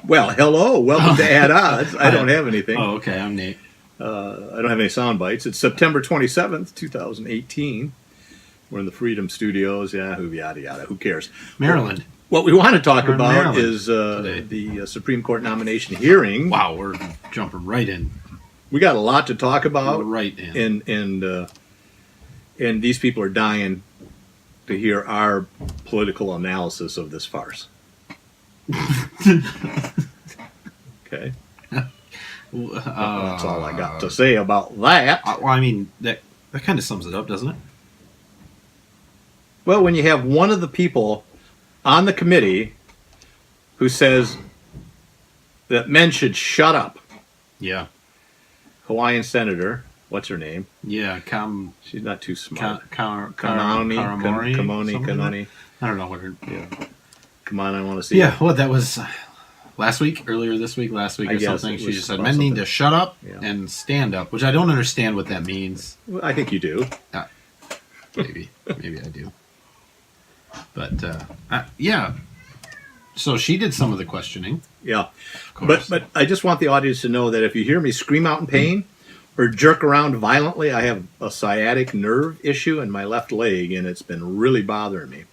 Well, hello. Welcome to Add Odds. I don't have anything. Oh, okay. I'm Nate. I don't have any sound bites. It's September 27th, 2018. We're in the Freedom Studios. Yada, yada. Who cares? Maryland. What we want to talk We're in about Maryland is the Supreme Court nomination hearing. Wow, we're jumping right in. We got a lot to talk about. Right in. And these people are dying to hear our political analysis of this farce. Okay. That's all I got to say about that. Well, I mean, that kind of sums it up, doesn't it? Well, when you have one of the people on the committee who says that men should shut up. Yeah. Hawaiian senator, what's her name? Yeah, she's not too smart. Kanoni. I don't know what her... Yeah. Come on, I want to see. Yeah, well, that was last week or something. She just said men need to shut up and stand up, which I don't understand what that means. Well, I think you do. Maybe I do. But yeah, so she did some of the questioning. Yeah, but I just want the audience to know that if you hear me scream out in pain or jerk around violently, I have a sciatic nerve issue in my left leg, and it's been really bothering me.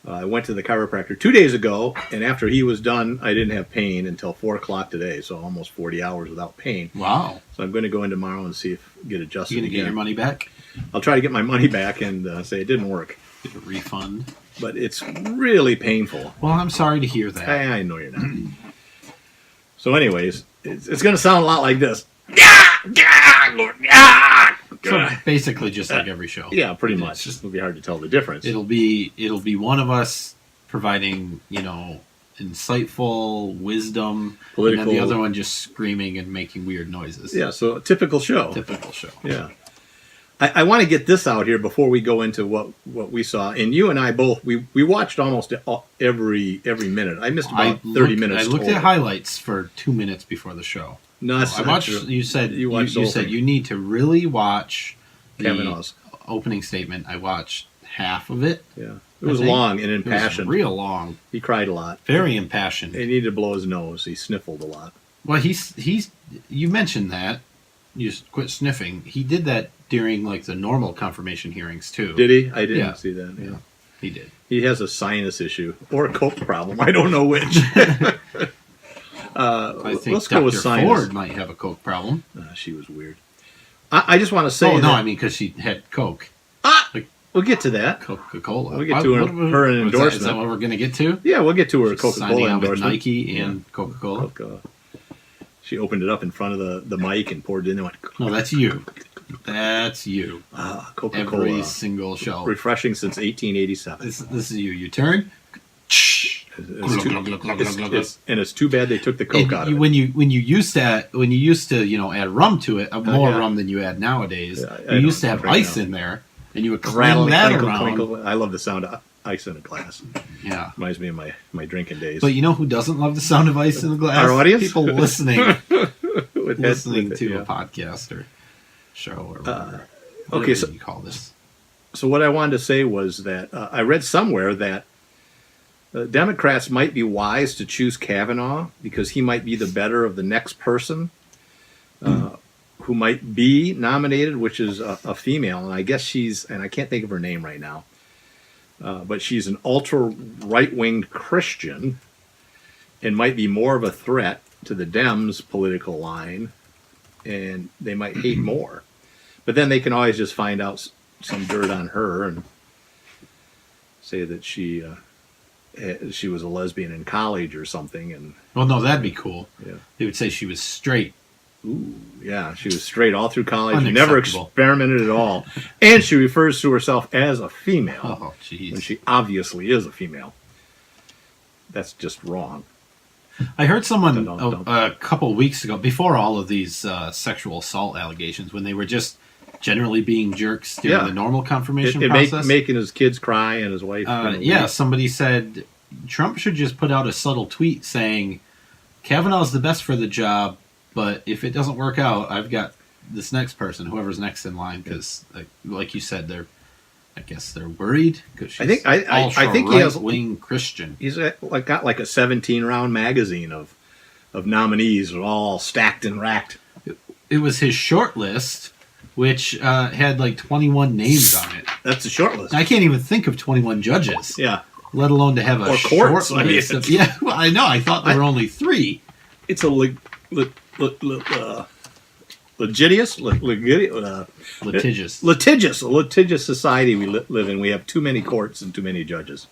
I went to the chiropractor 2 days ago, and after he was done, I didn't have pain until 4 o'clock today, so almost 40 hours without pain. Wow. So I'm going to go in tomorrow and see if get adjusted again. You going to get your money back? I'll try to get my money back and say it didn't work. Get a refund? But it's really painful. Well, I'm sorry to hear that. I know you're not. So anyways, it's going to sound a lot like this. So basically just like every show. Yeah, pretty much. It'll be hard to tell the difference. It'll be one of us providing, insightful wisdom, political, and then the other one just screaming and making weird noises. Yeah, so a typical show. Yeah. I want to get this out here before we go into what we saw. And you and I both, we watched almost every minute. I missed about 30 minutes. I looked at highlights for 2 minutes before the show. No, I watched. You said you need to really watch Kavanaugh's opening statement. I watched half of it. Yeah, it was long and impassioned. It was real long. He cried a lot. Very impassioned. He needed to blow his nose. He sniffled a lot. Well, he's. You mentioned that. You just quit sniffing. He did that during the normal confirmation hearings too. Did he? I didn't see that. Yeah, he did. He has a sinus issue or a coke problem. I don't know which. I think let's go with sinus. Ford might have a coke problem. She was weird. I just want to say. Oh no, I mean because she had coke. We'll get to that. Coca-Cola. We'll get to her endorsement. Is that what we're going to get to? Yeah, we'll get to her Coca-Cola endorsement. With Nike and Coca-Cola. She opened it up in front of the mic and poured it in and went. No, that's you. That's you. Coca-Cola. Every single show. Refreshing since 1887. This is you. You turn. And it's too bad they took the Coke out of it. When you used to add rum to it, more rum than you add nowadays. You used to have ice in there, and you would cling that around. Crinkle. I love the sound of ice in a glass. Yeah, reminds me of my drinking days. But you know who doesn't love the sound of ice in a glass? Our audience, people listening to a podcast or show or whatever. Okay, so you call this. So what I wanted to say was that I read somewhere that Democrats might be wise to choose Kavanaugh because he might be the better of the next person who might be nominated, which is a female. And I guess and I can't think of her name right now, but she's an ultra-right-winged Christian and might be more of a threat to the Dems' political line, and they might hate more. But then they can always just find out some dirt on her and say that she was a lesbian in college or something. And well, no, that'd be cool. Yeah, they would say she was straight. Ooh, yeah, she was straight all through college. Never experimented at all, and she refers to herself as a female. Oh, jeez. When she obviously is a female. That's just wrong. I heard someone a couple weeks ago, before all of these sexual assault allegations, when they were just generally being jerks during the normal confirmation process. Making his kids cry and his wife. Somebody said Trump should just put out a subtle tweet saying, Kavanaugh's the best for the job, but if it doesn't work out, I've got this next person, whoever's next in line, because like you said, I guess they're worried because I think he has right-wing Christian. He's got like a 17-round magazine of nominees, all stacked and racked. It was his short list, which had like 21 names on it. That's a short list. I can't even think of 21 judges. Yeah. Let alone to have a short list. I mean, yeah, well, I know. I thought there were only 3. It's a litigious society we live in. We have too many courts and too many judges.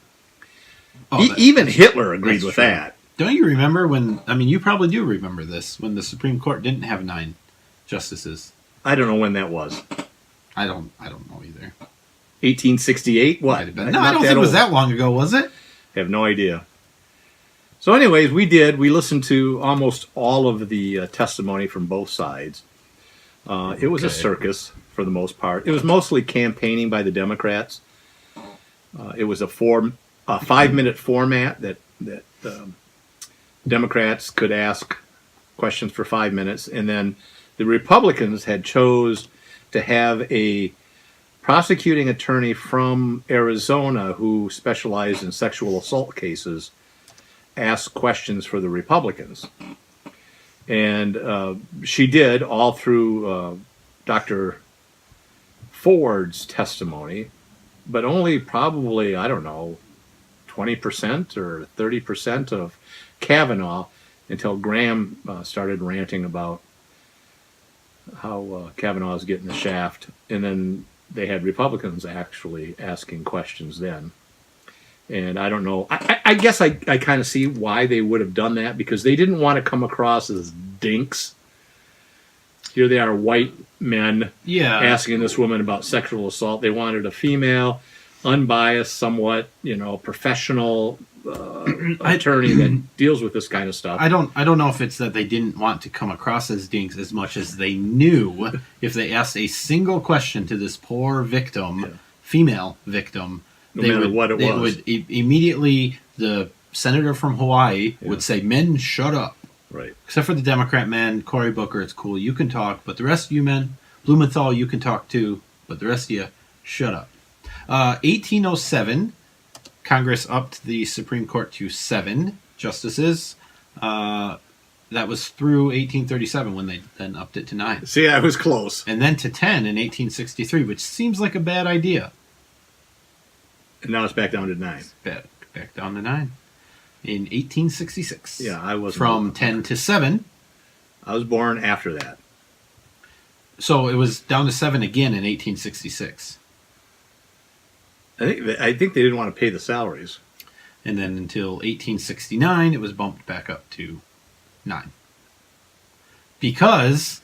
Even Hitler agreed with that. Don't you remember when? I mean, you probably do remember this when the Supreme Court didn't have 9 justices. I don't know when that was. I don't know either. 1868. What? No, I don't think it was that long ago, was it? I have no idea. So, anyways, we listened to almost all of the testimony from both sides. It was a circus for the most part. It was mostly campaigning by the Democrats. It was a 5-minute format that Democrats could ask questions for 5 minutes, and then the Republicans had chose to have a prosecuting attorney from Arizona who specialized in sexual assault cases ask questions for the Republicans. And she did all through Dr. Ford's testimony, but only probably, 20% or 30% of Kavanaugh until Graham started ranting about how Kavanaugh is getting the shaft. And then they had Republicans actually asking questions then. And I don't know. I guess I kind of see why they would have done that, because they didn't want to come across as dinks. Here they are, white men, asking this woman about sexual assault. They wanted a female, unbiased, somewhat, professional attorney that deals with this kind of stuff. I don't know if it's that they didn't want to come across as dinks as much as they knew if they asked a single question to this poor victim, female victim, immediately the senator from Hawaii would say, "Men, shut up." Right. Except for the Democrat men, Cory Booker, it's cool, you can talk, but the rest of you men, Blumenthal, you can talk too, but the rest of you, shut up. 1807, Congress upped the Supreme Court to 7 justices. That was through 1837 when they then upped it to 9. See, I was close. And then to 10 in 1863, which seems like a bad idea. And now it's back down to 9. Back down to 9. In 1866. Yeah, I was from 10 to 7. I was born after that. So it was down to 7 again in 1866. I think they didn't want to pay the salaries. And then until 1869, it was bumped back up to 9. Because,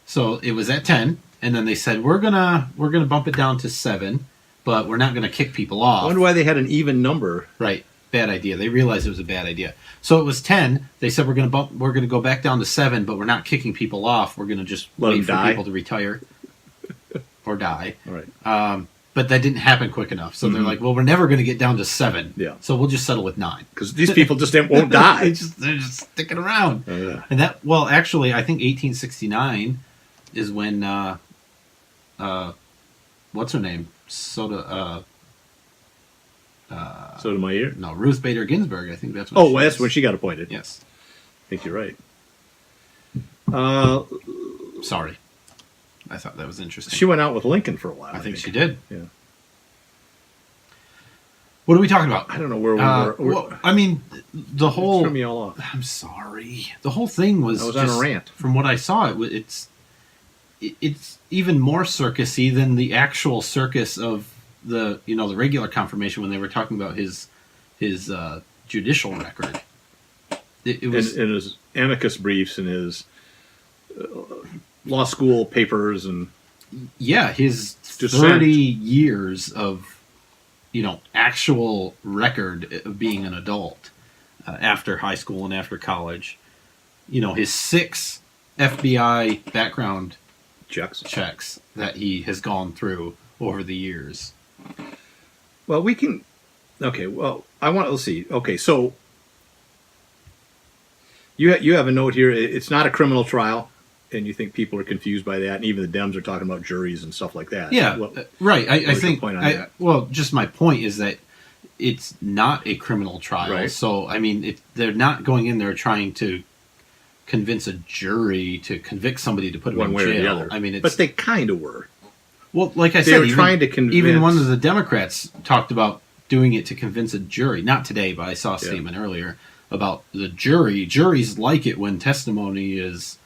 so it was at 10, and then they said, we're gonna bump it down to 7, but we're not gonna kick people off. I wonder why they had an even number. Right. Bad idea. They realized it was a bad idea. So it was 10. They said we're going to go back down to 7, but we're not kicking people off. We're going to just wait for people to retire or die. All right. But that didn't happen quick enough. So they're like, well, we're never going to get down to 7. Yeah. So we'll just settle with 9 because these people just won't die. They're just sticking around. Oh, yeah. And actually, I think 1869 is when what's her name? Sotomayor? No, Ruth Bader Ginsburg. I think that's when that's when she got appointed. Yes. I think you're right. Sorry. I thought that was interesting. She went out with Lincoln for a while. I think she did. Yeah. What are we talking about? I don't know where we were. Well, I mean, the whole... Threw me all off. I'm sorry. The whole thing was... I was on a rant. From what I saw, it's even more circusy than the actual circus of the regular confirmation when they were talking about his judicial record. It was in his amicus briefs and his law school papers and his 30 years of actual record of being an adult after high school and after college. His 6 FBI background checks that he has gone through over the years. Well, we can. Okay. Well, let's see. Okay, so you have a note here. It's not a criminal trial. and you think people are confused by that, and even the Dems are talking about juries and stuff like that. Yeah, right. I think. Point on that? Well, just my point is that it's not a criminal trial, Right. so I mean, they're not going in there trying to convince a jury to convict somebody to put them one in way jail. or the other. I mean, but they kind of were. Well, like I They said, were trying to convince. even one of the Democrats talked about doing it to convince a jury. Not today, but I saw a statement earlier about the jury. Juries like it when testimony is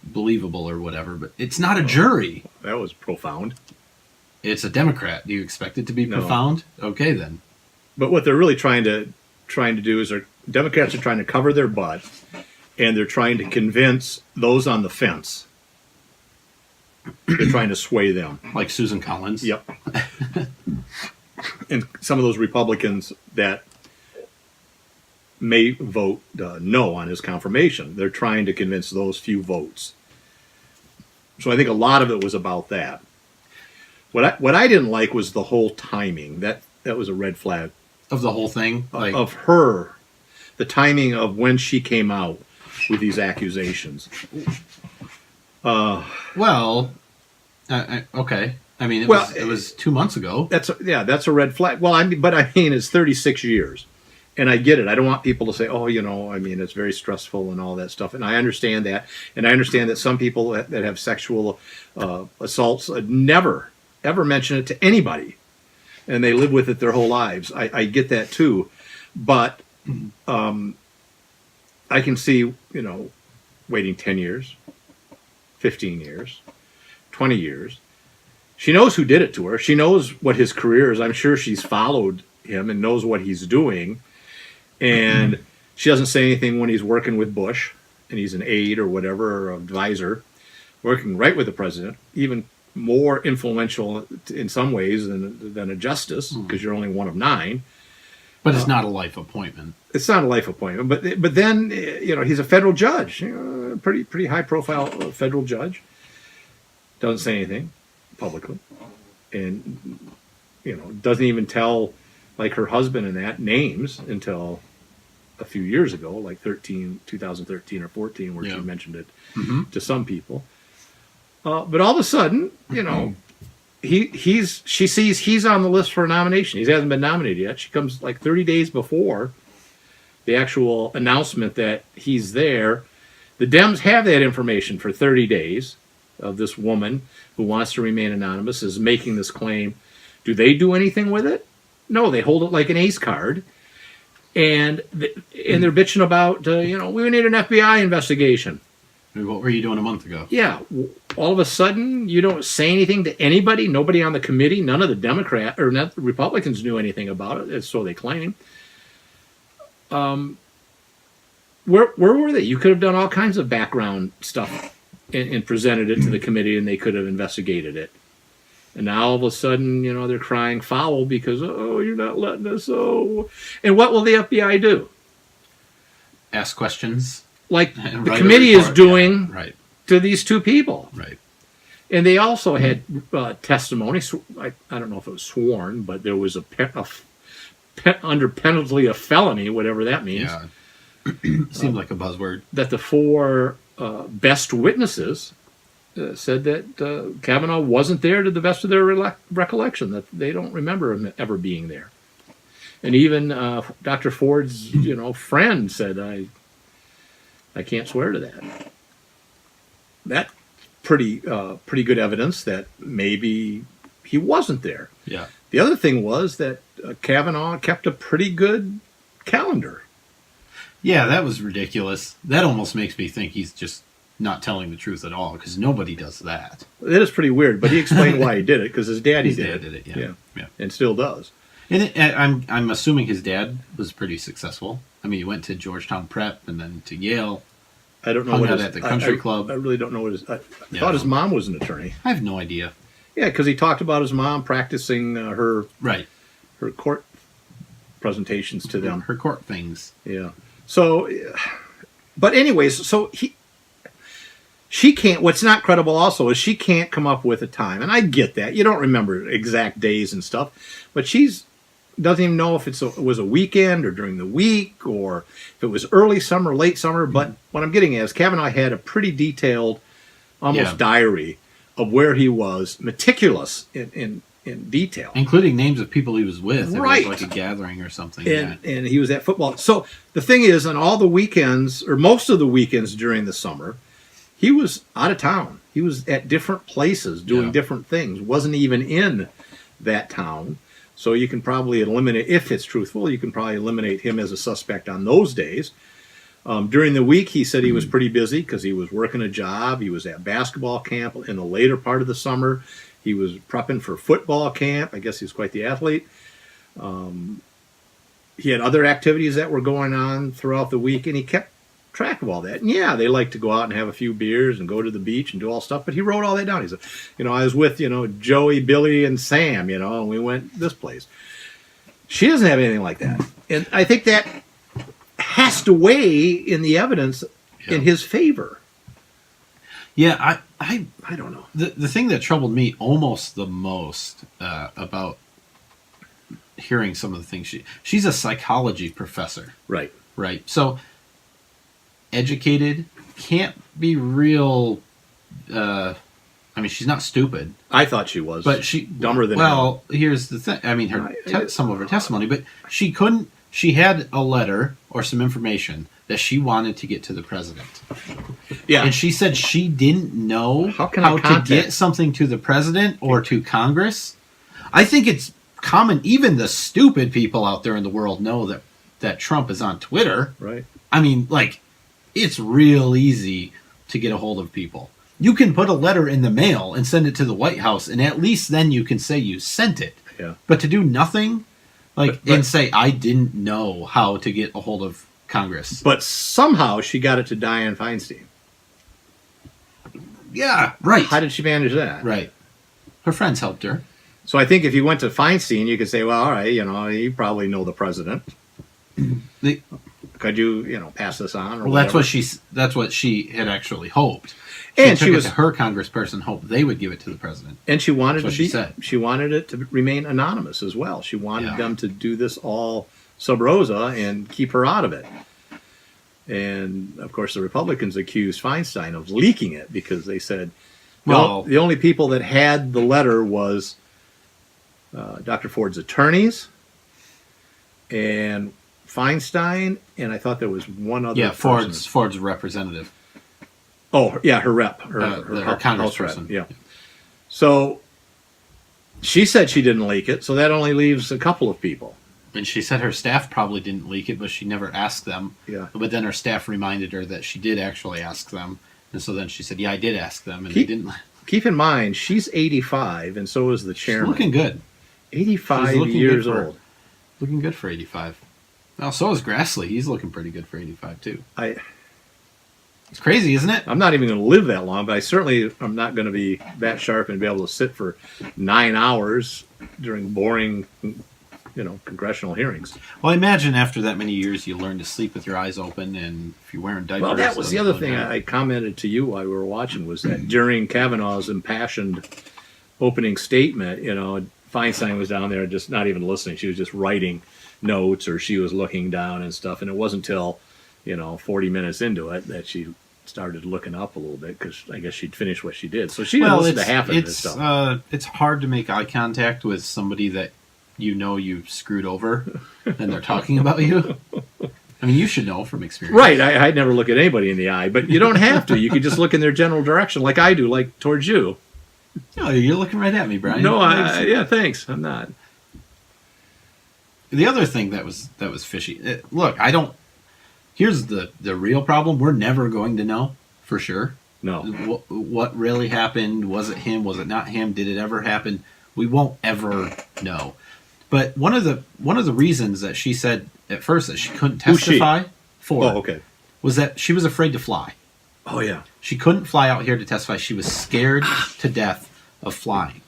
believable or whatever, but it's not a jury. That was profound. It's a Democrat. Do you expect it to be No. profound? Okay, then. But what they're really trying to do is, Democrats are trying to cover their butt, and they're trying to convince those on the fence. They're trying to sway them. Like Susan Collins. Yep. And some of those Republicans that may vote no on his confirmation, they're trying to convince those few votes. So I think a lot of it was about that. What I didn't like was the whole timing. That was a red flag. Of the whole thing? Like, Of her, the timing of when she came out with these accusations. well, okay. I mean, it was 2 months ago. That's a red flag. Well, it's 36 years, and I get it. I don't want people to say, "Oh, it's very stressful and all that stuff." And I understand that, and I understand that some people that have sexual assaults never ever mention it to anybody, and they live with it their whole lives. I get that too, but I can see waiting 10 years, 15 years, 20 years. She knows who did it to her. She knows what his career is. I'm sure she's followed him and knows what he's doing. And she doesn't say anything when he's working with Bush and he's an aide or whatever, or advisor, working right with the president, even more influential in some ways than a justice, because you're only one of 9. But it's not a life appointment. It's not a life appointment. But then, he's a federal judge, pretty high profile federal judge. Doesn't say anything publicly, and doesn't even tell like her husband and that names until a few years ago, like 2013 or 14, where she mentioned it to some people. But all of a sudden, she sees he's on the list for a nomination. He hasn't been nominated yet. She comes like 30 days before the actual announcement that he's there. The Dems have that information for 30 days of this woman who wants to remain anonymous is making this claim. Do they do anything with it? No, they hold it like an ace card. And they're bitching about, we need an FBI investigation. What were you doing a month ago? Yeah. All of a sudden, you don't say anything to anybody, nobody on the committee, none of the Republicans knew anything about it, so they claim. Where were they? You could have done all kinds of background stuff and presented it to the committee, and they could have investigated it. And now all of a sudden, they're crying foul because, you're not letting us. And what will the FBI do? Ask questions. Like the committee is doing to these two people. Right. And they also had testimony. I don't know if it was sworn, but there was under penalty of felony, whatever that means. Yeah. Seemed like a buzzword. That the 4 best witnesses said that Kavanaugh wasn't there to the best of their recollection, that they don't remember him ever being there. And even Dr. Ford's friend said, I can't swear to that. That's pretty good evidence that maybe he wasn't there. Yeah. The other thing was that Kavanaugh kept a pretty good calendar. Yeah, that was ridiculous. That almost makes me think he's just not telling the truth at all, because nobody does that. That is pretty weird, but he explained why he did it, because his daddy His dad did it, yeah. And still does. And I'm assuming his dad was pretty successful. I mean, he went to Georgetown Prep and then to Yale. I don't know hung what out his, at the country club. I really don't know what his. I thought his mom was an attorney. I have no idea. Yeah, because he talked about his mom practicing her court presentations to them. Her court things. Yeah. So, but anyways, so she can't. What's not credible also is she can't come up with a time, and I get that. You don't remember exact days and stuff, but doesn't even know if it was a weekend or during the week or if it was early summer, late summer. But what I'm getting at is Kavanaugh had a pretty detailed almost diary of where he was, meticulous in detail, including names of people he was with. Right. It was like a gathering or something. And he was at football. So the thing is, on all the weekends, or most of the weekends during the summer, he was out of town. He was at different places doing different things. Wasn't even in that town. So you can probably eliminate, if it's truthful, you can probably eliminate him as a suspect on those days. During the week, he said he was pretty busy because he was working a job. He was at basketball camp in the later part of the summer. He was prepping for football camp. I guess he was quite the athlete. He had other activities that were going on throughout the week, and he kept track of all that. And yeah, they like to go out and have a few beers and go to the beach and do all stuff, but he wrote all that down. He said, I was with, Joey, Billy, and Sam, and we went this place. She doesn't have anything like that. And I think that has to weigh in the evidence in his favor. Yeah, I don't know. The thing that troubled me almost the most about hearing some of the things she's a psychology professor. Right. So educated, can't be real. She's not stupid. I thought she was, but she dumber than hell. Here's the thing. Some of her testimony, but she couldn't. She had a letter or some information that she wanted to get to the president. Yeah, and she said she didn't know how to get something to the president or to Congress. I think it's common. Even the stupid people out there in the world know that Trump is on Twitter. Right. It's real easy to get a hold of people. You can put a letter in the mail and send it to the White House, and at least then you can say you sent it. Yeah. But to do nothing, and say, I didn't know how to get a hold of Congress. But somehow she got it to Dianne Feinstein. Yeah, right. How did she manage that? Right. Her friends helped her. So I think if you went to Feinstein, you could say, well, all right, you probably know the president. Could you, pass this on? Or that's what she had actually hoped. And her congressperson hoped they would give it to the president. And she wanted she wanted it to remain anonymous as well. She wanted them to do this all sub rosa and keep her out of it. And of course, the Republicans accused Feinstein of leaking it because they said the only people that had the letter was Dr. Ford's attorneys and Feinstein, and I thought there was one other. Yeah, Ford's representative. Oh, yeah, her rep, her congressperson. Yeah. So she said she didn't leak it, so that only leaves a couple of people. And she said her staff probably didn't leak it, but she never asked them. Yeah. But then her staff reminded her that she did actually ask them, and so then she said, "Yeah, I did ask them," and they didn't. Keep in mind, she's 85, and so is the chairman. She's looking good. 85 years old. Looking good for 85. Well, so is Grassley. He's looking pretty good for 85 too. It's crazy, isn't it? I'm not even going to live that long, but I certainly am not going to be that sharp and be able to sit for 9 hours during boring, congressional hearings. Well, I imagine after that many years, you learn to sleep with your eyes open, and if you're wearing diapers. Well, that was the other thing I commented to you while we were watching was that during Kavanaugh's impassioned opening statement, Feinstein was down there just not even listening. She was just writing notes or she was looking down and stuff. And it wasn't until, 40 minutes into it that she started looking up a little bit because I guess she'd finished what she did. So she didn't listen to half of this stuff. It's hard to make eye contact with somebody that you screwed over and they're talking about you. I mean, you should know from experience. Right. I'd never look at anybody in the eye, but you don't have to. You could just look in their general direction like I do, like towards you. No, you're looking right at me, Brian. No, yeah, thanks. I'm not. The other thing that was fishy. Look, I don't. Here's the real problem. We're never going to know for sure. No. What really happened? Was it him? Was it not him? Did it ever happen? We won't ever know. But one of the reasons that she said at first that she couldn't testify was that she was afraid to fly. Oh yeah. She couldn't fly out here to testify. She was scared to death of flying.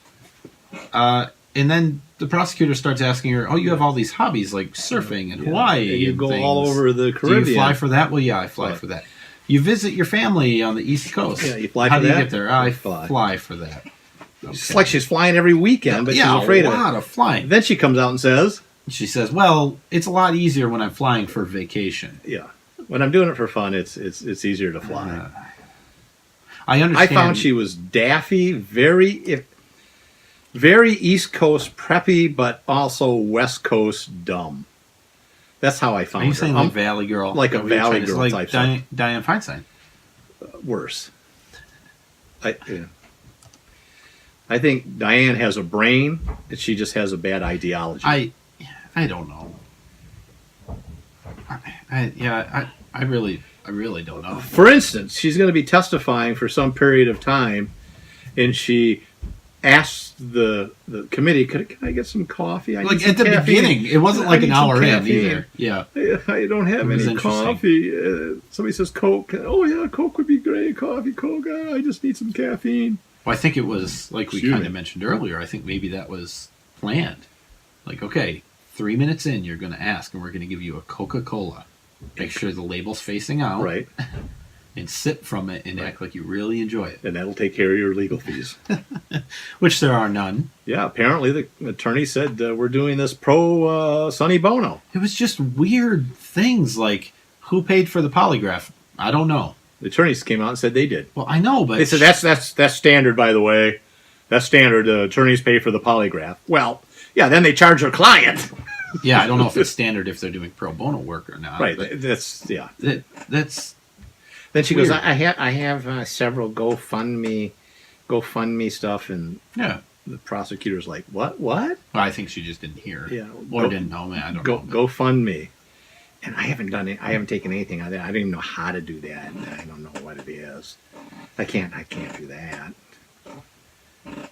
And then the prosecutor starts asking her, "Oh, you have all these hobbies like surfing and Hawaii. And you and go things. all over the Caribbean. Do you fly for that?" Well, yeah, I fly for that. You visit your family on the East Coast. Yeah, you fly How for do that? you get there? I fly for that. Okay. It's like she's flying every weekend, but she's afraid of it. A lot of flying. Then she comes out and says, "Well, it's a lot easier when I'm flying for vacation." Yeah, when I'm doing it for fun, it's easier to fly. I understand. I found she was daffy, very East Coast preppy, but also West Coast dumb. That's how I found Are you her. saying like Valley Girl? Like a Valley Girl like type Diane Feinstein. Worse. I think Diane has a brain, and she just has a bad ideology. I don't know. I really don't know. For instance, she's going to be testifying for some period of time, and she asked the committee, "Can I get some coffee?" Like at the beginning, it wasn't like an hour in either. Yeah, I don't have any coffee. Somebody says Coke. Oh yeah, Coke would be great. Coffee, Coke. I just need some caffeine. Well, I think it was like we kind of mentioned earlier. I think maybe that was planned. Like, okay, 3 minutes in, you're going to ask, and we're going to give you a Coca-Cola. Make sure the label's facing out, right, and sip from it and act like you really enjoy it, and that'll take care of your legal fees, which there are none. Yeah, apparently the attorney said we're doing this pro Sonny Bono. It was just weird things like who paid for the polygraph. I don't know. The attorneys came out and said they did. Well, I know, but they said that's standard, by the way. That's standard. Attorneys pay for the polygraph. Well, yeah, then they charge their client. Yeah, I don't know if it's standard if they're doing pro bono work or not. Right. That's That's. Then she goes, I have several GoFundMe stuff, and yeah, the prosecutor's like, what? Well, I think she just didn't hear. Yeah, or didn't know. Man, I don't know. GoFundMe. And I haven't done it. I haven't taken anything on that. I don't even know how to do that. I don't know what it is. I can't do that.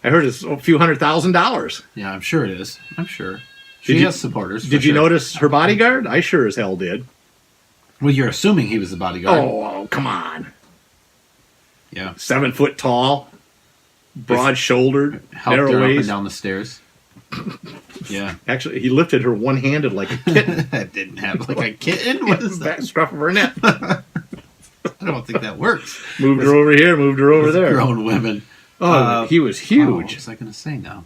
I heard it's a few $100,000. Yeah, I'm sure it is. I'm sure. She has supporters. Did you notice her bodyguard? I sure as hell did. Well, you're assuming he was the bodyguard. Oh, come on. Yeah. 7 foot tall, broad shouldered, narrow her waist. Up and down the stairs. Yeah. Actually, he lifted her one handed like a kitten. That didn't have like a kitten? What is that? Back scruff of her neck. I don't think that works. Moved her over here, moved her over there. Grown women. Oh, he was huge. What was I going to say now?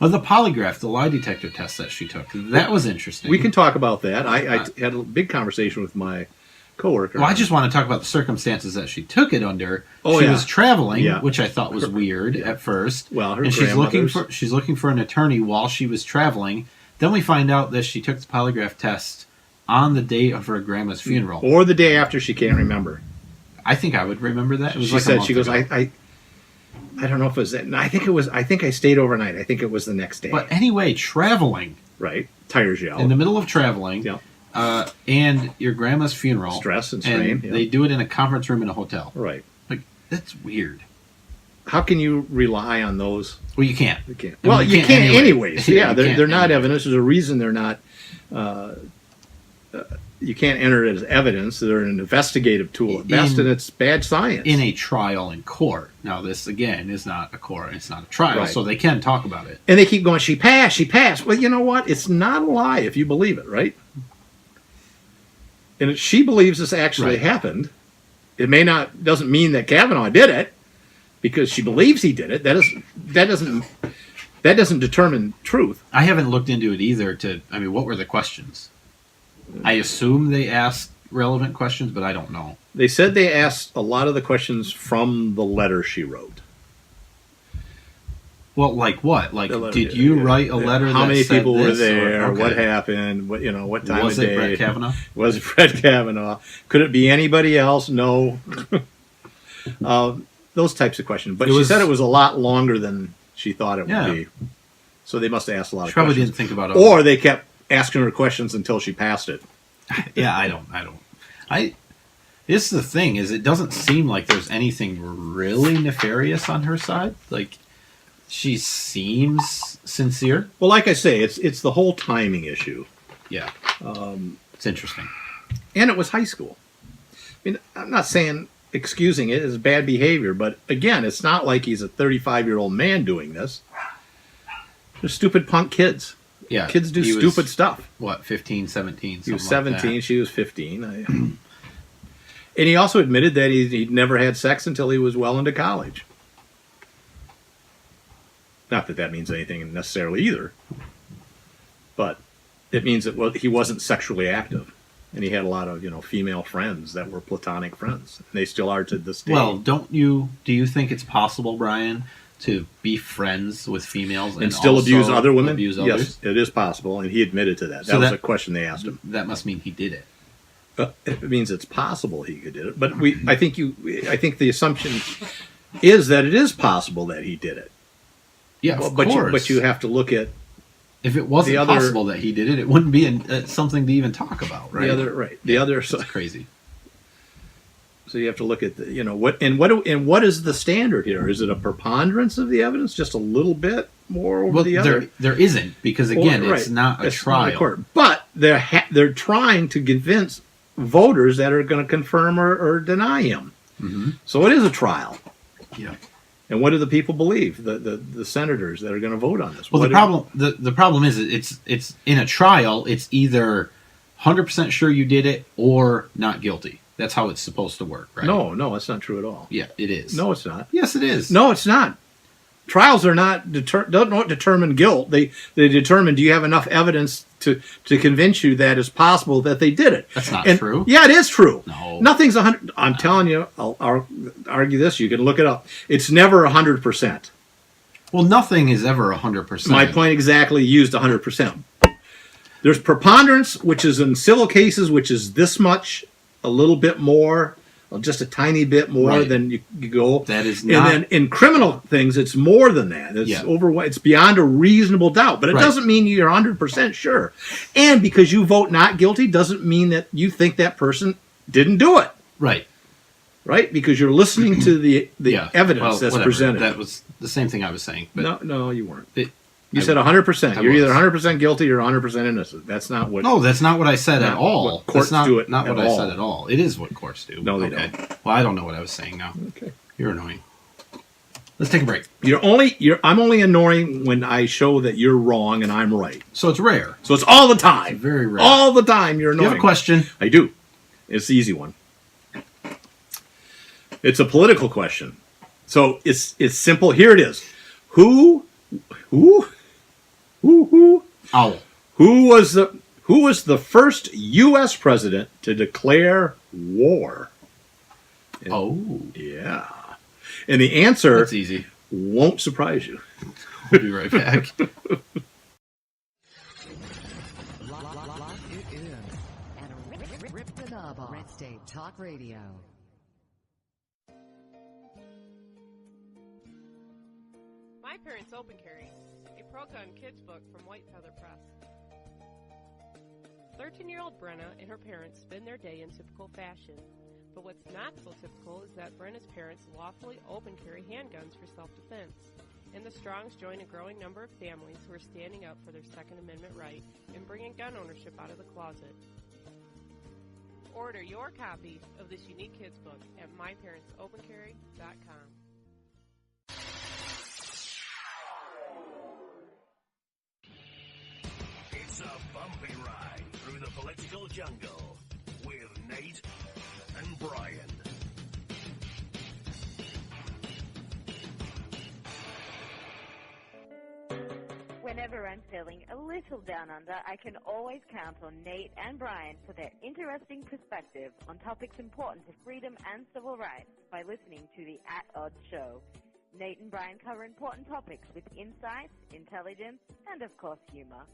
Oh, the polygraph, the lie detector test that she took. That was interesting. We can talk about that. I had a big conversation with my coworker. Well, I just want to talk about the circumstances that she took it under. Oh, she was traveling, yeah. which I thought was weird at first. Well, her and grandmother's... she's looking for an attorney while she was traveling. Then we find out that she took the polygraph test on the day of her grandma's funeral, or the day after. She can't remember. I think I would remember that. It was she like said, a month she goes, ago. I don't know if it was that. I think it was. I think I stayed overnight. I think it was the next day. But anyway, traveling. Right, tires you out in the middle of traveling. Yeah. And your grandma's funeral. Stress and strain. And they do it in a conference room in a hotel. Right. Like, that's weird. How can you rely on those? Well, you can't. You can't. Well, you can't anyways. Yeah, they're not anyway. evidence. There's a reason they're not. You can't enter it as evidence. They're an investigative tool at best, and it's bad science. In a trial in court. Now, this, again, is not a court. It's not a trial, right. So they can talk about it. And they keep going, she passed, she passed. Well, you know what? It's not a lie if you believe it, right? And if she believes this actually happened, it doesn't mean that Kavanaugh did it, because she believes he did it. That doesn't determine truth. I haven't looked into it either what were the questions? I assume they asked relevant questions, but I don't know. They said they asked a lot of the questions from the letter she wrote. Well, like what? Like, did you write a letter? How many people were there? Okay. What happened? What time was of day? Was it Brett Kavanaugh? Was it Brett Kavanaugh? Could it be anybody else? No. Those types of questions. But she said it was a lot longer than she thought it would be. So they must have asked a lot of questions. Probably didn't think about it. Or they kept asking her questions until she passed it. Yeah, I don't. This is the thing, is it doesn't seem like there's anything really nefarious on her side. Like, she seems sincere. Well, like I say, it's the whole timing issue. Yeah. It's interesting. And it was high school. I mean, I'm not saying excusing it as bad behavior, but again, it's not like he's a 35-year-old man doing this. They're stupid punk kids. Yeah. Kids do stupid stuff. What, 15, 17? He was 17, she was 15. And he also admitted that he'd never had sex until he was well into college. Not that means anything necessarily either. But it means that he wasn't sexually active. And he had a lot of, female friends that were platonic friends. And they still are to this day. Well, do you think it's possible, Brian, to be friends with females and still abuse other women? Abuse others? Yes, it is possible, and he admitted to that. That was a question they asked him. That must mean he did it. It means it's possible he could do it, but I think the assumption is that it is possible that he did it. Yeah, of course. But you have to look at. If it wasn't possible that he did it, it wouldn't be something to even talk about, right? It's crazy. So you have to look at what is the standard here? Is it a preponderance of the evidence, just a little bit more over the other? There isn't, because again, it's not a trial. But they're trying to convince voters that are going to confirm or deny him. Mm-hmm. So it is a trial. Yeah. And what do the people believe? The senators that are going to vote on this? Well, the problem is it's in a trial. It's either 100% sure you did it or not guilty. That's how it's supposed to work, right? No, that's not true at all. Yeah, it is. No, it's not. Yes, it is. No, it's not. Trials are not don't determine guilt. They determine, do you have enough evidence to convince you that it's possible that they did it. That's not true. Yeah, it is true. No. Nothing's 100. I'm telling you, I'll argue this. You can look it up. It's never 100%. Well, nothing is ever 100%. My point exactly used 100%. There's preponderance, which is in civil cases, which is this much, a little bit more, just a tiny bit more than you go. That is not. And then in criminal things, it's more than that. It's It's beyond a reasonable doubt. But it doesn't mean you're 100% sure. And because you vote not guilty doesn't mean that you think that person didn't do it. Right. Right? Because you're listening to the evidence that's presented. That was the same thing I was saying. But no, you weren't. You said 100%. You're either 100% guilty or 100% innocent. That's not what. No, that's not what I said at all. Courts do it. Not what I said at all. It is what courts do. No, they don't. Well, I don't know what I was saying now. Okay. You're annoying. Let's take a break. I'm only annoying when I show that you're wrong and I'm right. So it's rare. So it's all the time. It's very rare. All the time you're annoying. You have a question? I do. It's the easy one. It's a political question. So it's simple. Here it is. Who was the first U.S. president to declare war? Yeah. And the answer That's easy. Won't surprise you. We'll be right back. Lock it in. And rip the knob off. Red State Talk Radio. My Parents Open Carry, a pro-gun kids book from White Feather Press. 13-year-old Brenna and her parents spend their day in typical fashion. But what's not so typical is that Brenna's parents lawfully open carry handguns for self-defense. And the Strongs join a growing number of families who are standing up for their Second Amendment right and bringing gun ownership out of the closet. Order your copy of this unique kids book at myparentsopencarry.com. It's a bumpy ride through the political jungle with Nate and Brian. Whenever I'm feeling a little down under, I can always count on Nate and Brian for their interesting perspective on topics important to freedom and civil rights by listening to the At Odds Show. Nate and Brian cover important topics with insight, intelligence, and of course humor.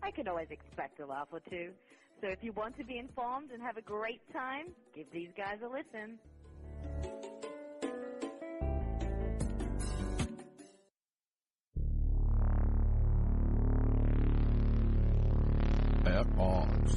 I can always expect a laugh or two. So if you want to be informed and have a great time, give these guys a listen. At Odds.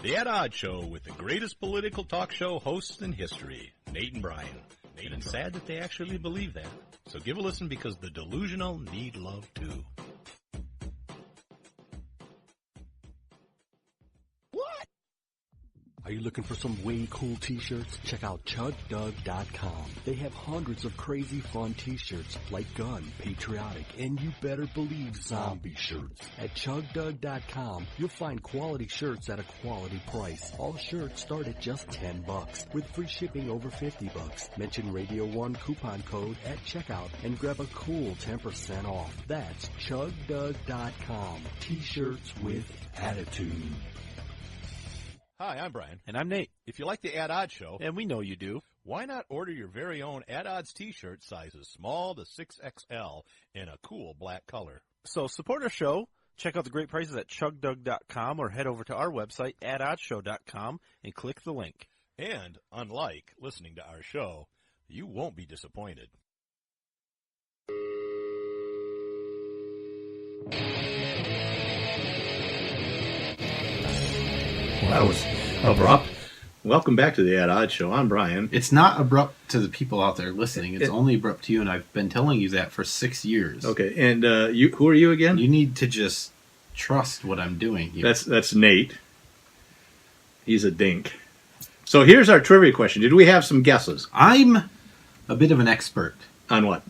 The At Odds Show with the greatest political talk show hosts in history, Nate and Brian. And it's sad that they actually believe that. So give a listen because the delusional need love too. Are you looking for some way cool t-shirts? Check out ChugDug.com. They have hundreds of crazy fun t-shirts like gun, patriotic, and you better believe zombie shirts. At ChugDug.com, you'll find quality shirts at a quality price. All shirts start at just $10 with free shipping over $50. Mention Radio 1 coupon code at checkout and grab a cool 10% off. That's ChugDug.com. T-shirts with attitude. Hi, I'm Brian. And I'm Nate. If you like the At Odds show, And we know you do. why not order your very own At Odds t-shirt sizes small to 6XL in a cool black color? So support our show. Check out the great prices at chugdug.com or head over to our website, atoddshow.com, and click the link. And, unlike listening to our show, you won't be disappointed. Well, that was abrupt. Welcome back to the At Odds Show. I'm Brian. It's not abrupt to the people out there listening. It's only abrupt to you, and I've been telling you that for 6 years. Okay, and who are you again? You need to just trust what I'm doing here. That's Nate. He's a dink. So here's our trivia question. Did we have some guesses? I'm a bit of an expert. On what?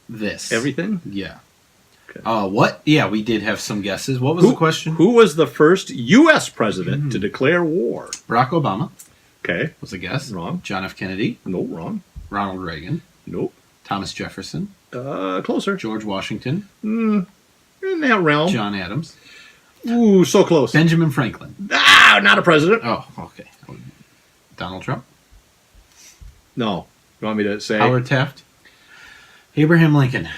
This. Everything? Yeah. Okay. What? Yeah, we did have some guesses. What was the question? Who was the first U.S. president to declare war? Barack Obama Okay. was a guess. Wrong. John F. Kennedy. No, wrong. Ronald Reagan. Nope. Thomas Jefferson. Closer. George Washington. In that realm. John Adams. Ooh, so close. Benjamin Franklin. Ah, not a president. Oh, okay. Donald Trump. No. You want me to say? Howard Taft. Abraham Lincoln.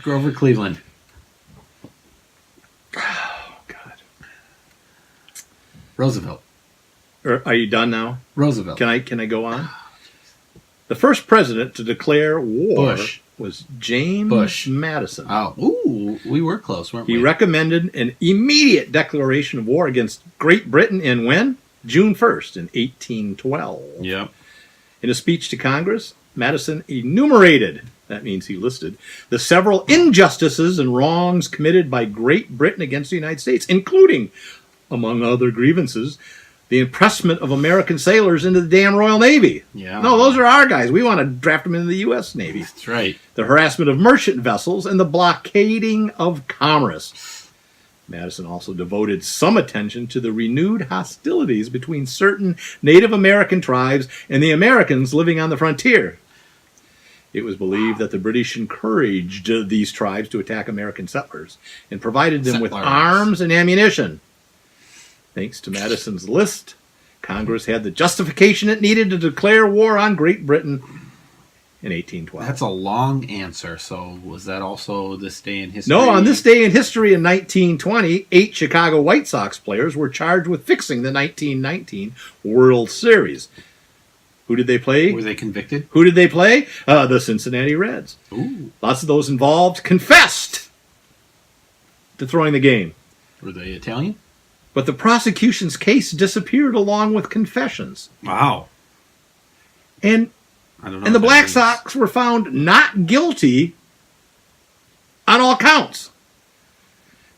Grover Cleveland. Oh, God. Roosevelt. Are you done now? Roosevelt. Can I go on? The first president to declare war Bush. was James Bush. Madison. Oh, ooh, we were close, weren't He we? recommended an immediate declaration of war against Great Britain in when? June 1st in 1812. Yep. In a speech to Congress, Madison enumerated, that means he listed, the several injustices and wrongs committed by Great Britain against the United States, including, among other grievances, the impressment of American sailors into the damn Royal Navy. Yeah. No, those are our guys. We want to draft them into the U.S. Navy. That's right. The harassment of merchant vessels and the blockading of commerce. Madison also devoted some attention to the renewed hostilities between certain Native American tribes and the Americans living on the frontier. It was believed that the British encouraged these tribes to attack American settlers and provided them with arms and ammunition. Thanks to Madison's list, Congress had the justification it needed to declare war on Great Britain in 1812. That's a long answer. So was that also this day in history? No, on this day in history in 1920, 8 Chicago White Sox players were charged with fixing the 1919 World Series. Who did they play? Were they convicted? Who did they play? The Cincinnati Reds. Ooh. Lots of those involved confessed to throwing the game. Were they Italian? But the prosecution's case disappeared along with confessions. Wow. And I don't know. And the what that Black means. Sox were found not guilty on all counts.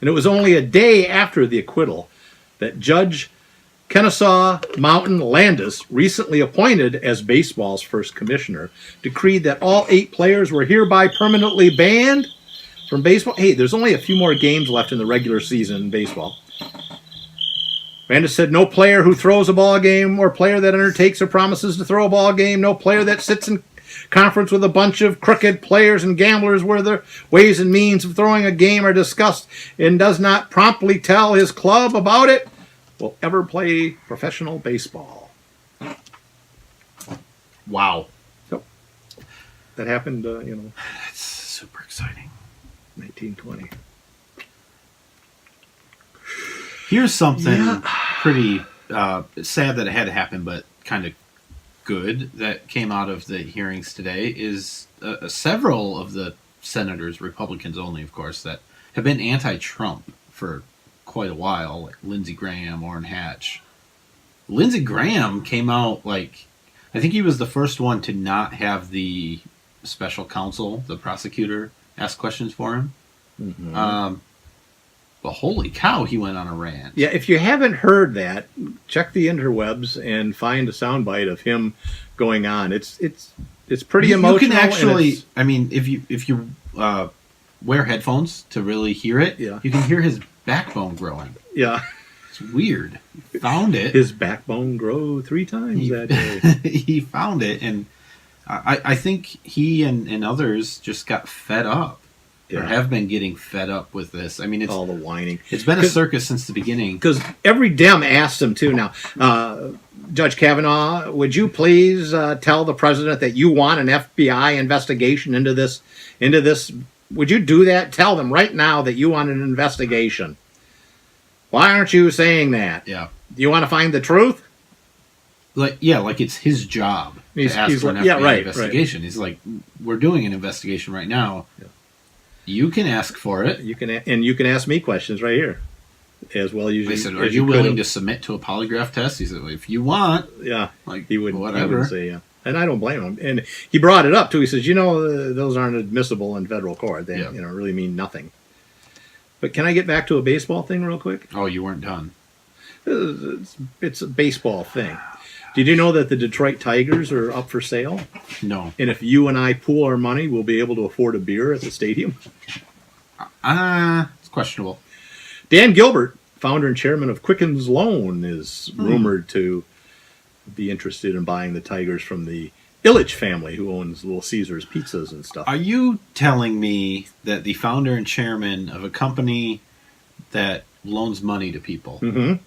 And it was only a day after the acquittal that Judge Kennesaw Mountain Landis, recently appointed as baseball's first commissioner, decreed that all 8 players were hereby permanently banned from baseball. Hey, there's only a few more games left in the regular season in baseball. Landis said no player who throws a ball game or player that undertakes or promises to throw a ball game, no player that sits in conference with a bunch of crooked players and gamblers where the ways and means of throwing a game are discussed and does not promptly tell his club about it will ever play professional baseball. Wow. So that happened, That's super exciting. 1920. Here's something pretty sad that it had to happen, but kind of good that came out of the hearings today is several of the senators, Republicans only, of course, that have been anti-Trump for quite a while, like Lindsey Graham, Orrin Hatch. Lindsey Graham came out I think he was the first one to not have the special counsel, the prosecutor, ask questions for him. Mm-hmm. But holy cow, he went on a rant. Yeah, if you haven't heard that, check the interwebs and find a soundbite of him going on. It's pretty emotional. You can actually, I mean, if you wear headphones to really hear it, Yeah. you can hear his backbone growing. Yeah. It's weird. He found it. His backbone grew 3 times that day. He found it, and I think he and others just got fed up. Or have been getting fed up with this. I mean, it's all the whining. It's been a circus since the beginning. Because every Dem asked him too. Now, Judge Kavanaugh, would you please tell the president that you want an FBI investigation into this? Would you do that? Tell them right now that you want an investigation. Why aren't you saying that? Yeah. Do you want to find the truth? Like it's his job to ask for an FBI investigation. He's like, we're doing an investigation right now. Yeah. You can ask for it. You can ask me questions right here, as well. They said, "Are you willing to submit to a polygraph test?" He said, well, "If you want." Yeah, like he wouldn't. Whatever. He wouldn't say yeah, and I don't blame him. And he brought it up too. He says, those aren't admissible in federal court. They really mean nothing. But can I get back to a baseball thing real quick? Oh, you weren't done. It's a baseball thing. Did you know that the Detroit Tigers are up for sale? No. And if you and I pool our money, we'll be able to afford a beer at the stadium? It's questionable. Dan Gilbert, founder and chairman of Quicken's Loan, is rumored to be interested in buying the Tigers from the Illich family, who owns Little Caesars pizzas and stuff. Are you telling me that the founder and chairman of a company that loans money to people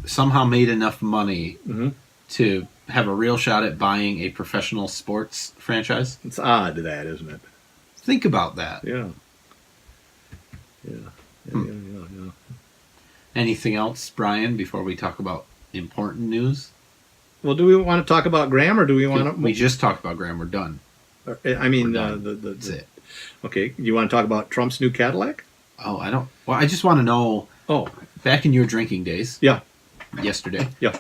somehow made enough money to have a real shot at buying a professional sports franchise? It's odd to that, isn't it? Think about that. Yeah. Anything else, Brian, before we talk about important news? Well, do we want to talk about Graham, or do we want to... We just talked about Graham. We're done. I mean, that's it. Okay, you want to talk about Trump's new Cadillac? Oh, I don't... Well, I just want to know... Oh. Back in your drinking days... Yeah. Yesterday... Yeah.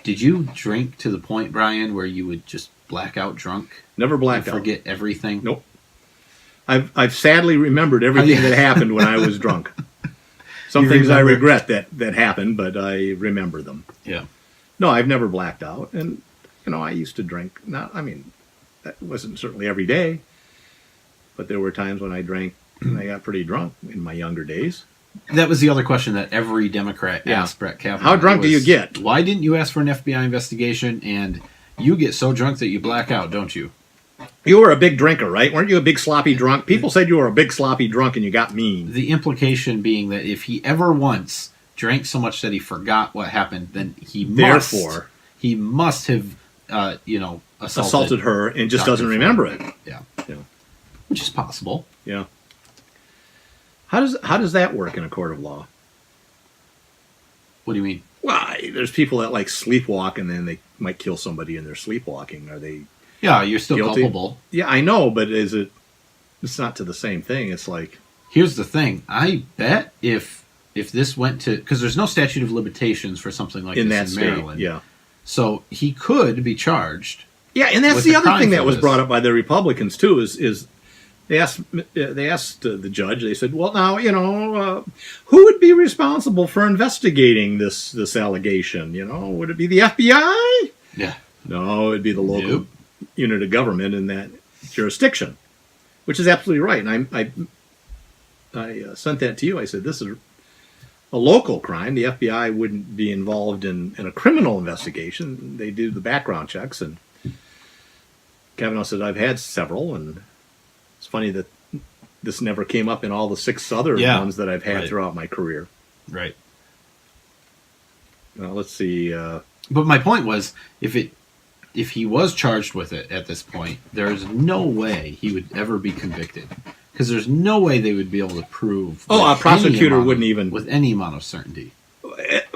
Did you drink to the point, Brian, where you would just black out drunk? Never blacked out. Forget everything? Nope. I've sadly remembered everything that happened when I was drunk. Some things I regret that happened, but I remember them. Yeah. No, I've never blacked out. And, I used to drink. That wasn't certainly every day. But there were times when I drank and I got pretty drunk in my younger days. That was the other question that every Democrat asked Brett Kavanaugh. How drunk do you get? Why didn't you ask for an FBI investigation? And you get so drunk that you black out, don't you? You were a big drinker, right? Weren't you a big sloppy drunk? People said you were a big sloppy drunk and you got mean. The implication being that if he ever once drank so much that he forgot what happened, then he must have assaulted her and just doesn't remember it. Yeah. Which is possible. Yeah. How does that work in a court of law? What do you mean? Well, there's people that like sleepwalk and then they might kill somebody in their sleepwalking. Are they? Yeah, you're still guilty? culpable. Yeah, I know, but it's not to the same thing. It's like... Here's the thing. I bet if this went to... Because there's no statute of limitations for something like this in Maryland. Yeah. So he could be charged. Yeah, and that's the other thing that was brought up by the Republicans, too, is they asked the judge, they said, well, now, who would be responsible for investigating this allegation? Would it be the FBI? Yeah. No, it'd be the local unit of government in that jurisdiction, which is absolutely right. And I sent that to you. I said, this is a local crime. The FBI wouldn't be involved in a criminal investigation. They do the background checks. And Kavanaugh said, I've had several. And it's funny that this never came up in all the 6 other ones that I've had throughout my career. Right. Well, let's see. But my point was, if he was charged with it at this point, there's no way he would ever be convicted. Because there's no way they would be able to prove... Oh, a prosecutor wouldn't even... With any amount of certainty.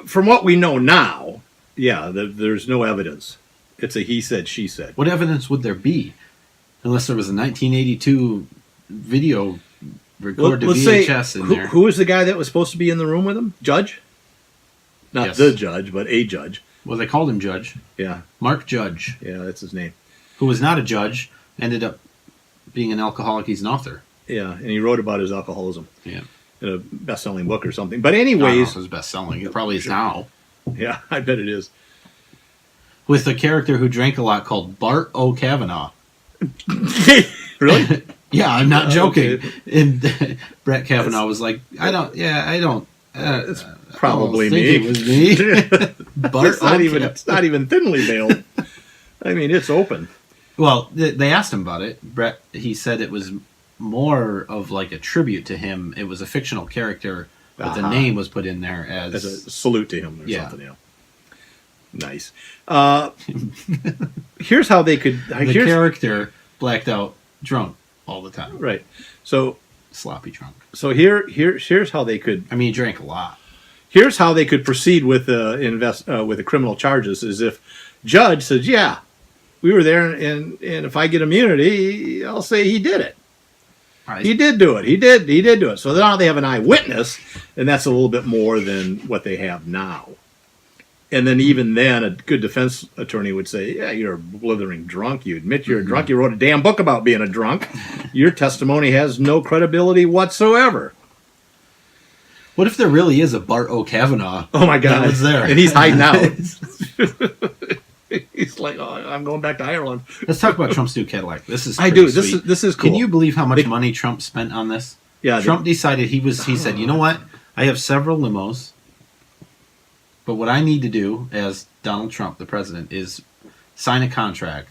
From what we know now, there's no evidence. It's a he said, she said. What evidence would there be? Unless there was a 1982 video recorded to VHS in there. Who was the guy that was supposed to be in the room with him? Judge? Not the judge, but a judge. Well, they called him Judge. Yeah. Mark Judge. Yeah, that's his name. Who was not a judge, ended up being an alcoholic. He's an author. Yeah, and he wrote about his alcoholism. Yeah. In a best-selling book or something. But I don't know anyways, if it was best-selling. It probably is now. yeah, I bet it is. With a character who drank a lot called Bart O. Kavanaugh. Really? Yeah, I'm not joking. Okay. And Brett Kavanaugh was like, I don't. It's probably I don't me. think it was me. Bart It's not O. even. It's not even thinly veiled. I mean, it's open. Well, they asked him about it. Brett, he said it was more of like a tribute to him. It was a fictional character, but the name was put in there as a salute to him or Yeah. something. Yeah. Nice. Here's how they could. the character blacked out, drunk all the time, Right. So sloppy drunk. here's how they could. I mean, he drank a lot. Here's how they could proceed with with the criminal charges is if judge says, yeah, we were there, and if I get immunity, I'll say he did it. Right. He did do it. He did do it. So now they have an eyewitness, and that's a little bit more than what they have now. And then even then, a good defense attorney would say, yeah, you're a blithering drunk. You admit you're a drunk. You wrote a damn book about being a drunk. Your testimony has no credibility whatsoever. What if there really is a Bart O. Kavanaugh? Oh, my God. That was there. And he's hiding out. He's like, oh, I'm going back to Ireland. Let's talk about Trump's new Cadillac. This is I pretty do. sweet. This is cool. Can you believe how much money Trump spent on this? Yeah. Trump decided he said, you know what? I have several limos, but what I need to do as Donald Trump, the president, is sign a contract,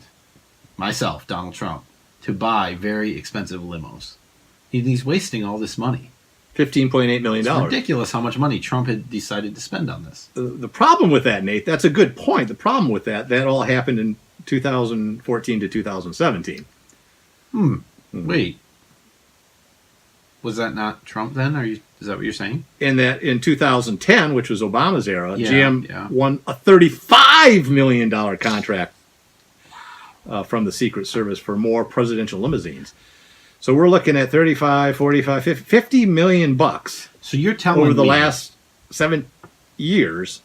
myself, Donald Trump, to buy very expensive limos. He's wasting all this money. $15.8 million. It's ridiculous how much money Trump had decided to spend on this. The problem with that, Nate, that's a good point. The problem with that all happened in 2014 to 2017. Wait. Was that not Trump then? Is that what you're saying? In that in 2010, which was Obama's era, Yeah, GM won a $35 million contract from the Secret Service for more presidential limousines. So we're looking at 35, 45, 50 million bucks. So you're telling over the me last 7 years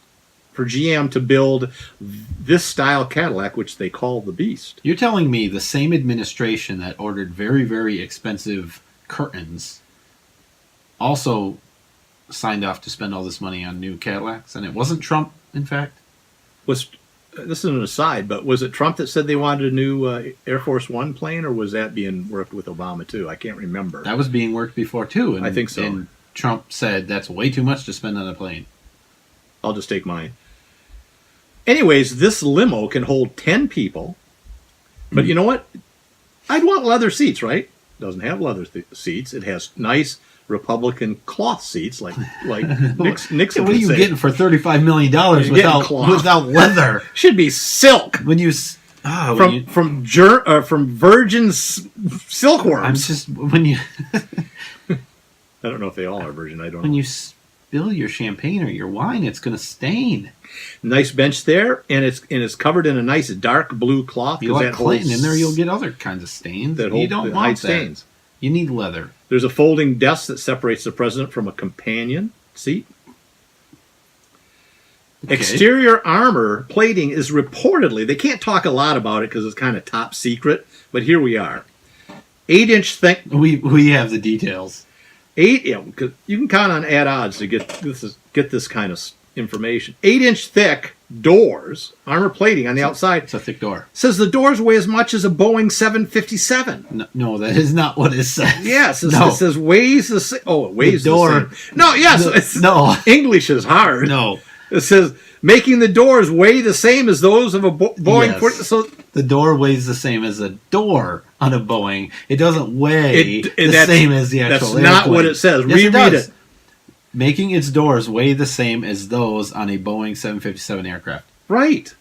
for GM to build this style Cadillac, which they call the Beast. You're telling me the same administration that ordered very, very expensive curtains also signed off to spend all this money on new Cadillacs, and it wasn't Trump, in fact? This is an aside, but was it Trump that said they wanted a new Air Force One plane, or was that being worked with Obama too? I can't remember. That was being worked before too. And, I think so. And Trump said that's way too much to spend on a plane. I'll just take mine. Anyways, this limo can hold 10 people, but you know what? I'd want leather seats, right? Doesn't have leather seats. It has nice Republican cloth seats, like Nixon. What are you say. getting for $35 million without leather? Should be silk. When you from virgin silkworms. I'm just when you. I don't know if they all are virgin. I don't know. When you spill your champagne or your wine, it's going to stain. Nice bench there, and it's covered in a nice dark blue cloth. You like Clinton in there, you'll get other kinds of stains. You don't want stains. You need leather. There's a folding desk that separates the president from a companion seat. Okay. Exterior armor plating is reportedly, they can't talk a lot about it because it's kind of top secret, but here we are. 8-inch thick. We have the details. You can count on ad odds to get this kind of information. 8-inch thick doors, armor plating on the outside. It's a thick door. Says the doors weigh as much as a Boeing 757. No, that is not what it says. Yes, it says weighs the same. Oh, it weighs the door. The same. No, yes. No. English is hard. No. It says making the doors weigh the same as those of a Boeing. Yes. So the door weighs the same as a door on a Boeing. It doesn't weigh the that's, same as the actual That's not airplane. what it says. Yes, Reread it. Making its doors weigh the same as those on a Boeing 757 aircraft. Right.